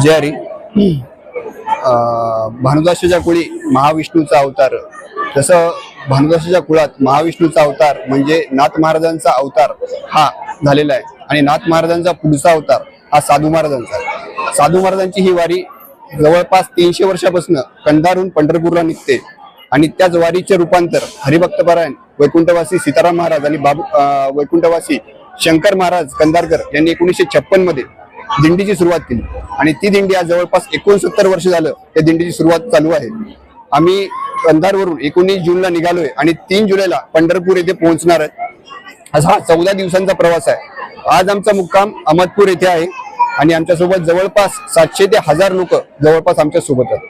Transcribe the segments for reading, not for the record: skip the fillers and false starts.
जय हरी. भानुदासाच्या कुळी महाविष्णूचा अवतार. जसं भानुदासाच्या कुळात महाविष्णूचा अवतार म्हणजे नाथ महाराजांचा अवतार हा झालेला आहे आणि नाथ महाराजांचा पुढचा अवतार हा साधू महाराजांचा. साधू महाराजांची ही वारी जवळपास 300 वर्षापासून कंधारहून पंढरपूरला निघते आणि त्याच वारीचे रूपांतर हरिभक्तपरायण वैकुंठवासी सीताराम महाराज आणि वैकुंठवासी शंकर महाराज कंधारकर यांनी 1956 मध्ये दिंडीची सुरुवात केली आणि ती दिंडी आज जवळपास 69 वर्ष झालं त्या दिंडीची सुरुवात चालू आहे. आम्ही कंधारवरून 19 जूनला निघालोय आणि 3 जुलैला पंढरपूर येथे पोहोचणार आहे. हा 14 दिवसांचा प्रवास आहे. आज आमचा मुक्काम अहमदपूर येथे आहे आणि आमच्या सोबत जवळपास 700 ते 1000 लोक जवळपास आमच्या सोबत आहेत.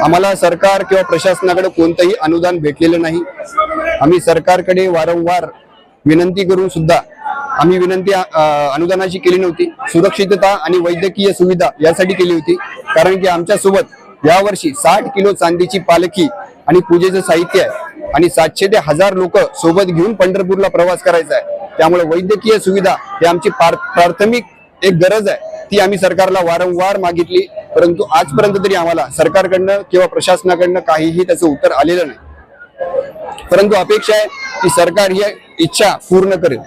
आम्हाला सरकार किंवा प्रशासनाकडे कोणतंही अनुदान भेटलेलं नाही. आम्ही सरकारकडे वारंवार विनंती करून सुद्धा आम्ही विनंती अनुदानाची केली नव्हती. सुरक्षितता आणि वैद्यकीय सुविधा यासाठी केली होती, कारण की आमच्या सोबत यावर्षी 60 किलो चांदीची पालखी आणि पूजेचं साहित्य आहे आणि 700 ते 1000 लोक सोबत घेऊन पंढरपूरला प्रवास करायचा आहे. त्यामुळे वैद्यकीय सुविधा ही आमची प्राथमिक एक गरज आहे. ती आम्ही सरकारला वारंवार मागितली, परंतु आजपर्यंत तरी आम्हाला सरकारकडनं किंवा प्रशासनाकडनं काहीही त्याचं उत्तर आलेलं नाही. परंतु अपेक्षा आहे की सरकार ही इच्छा पूर्ण करेल.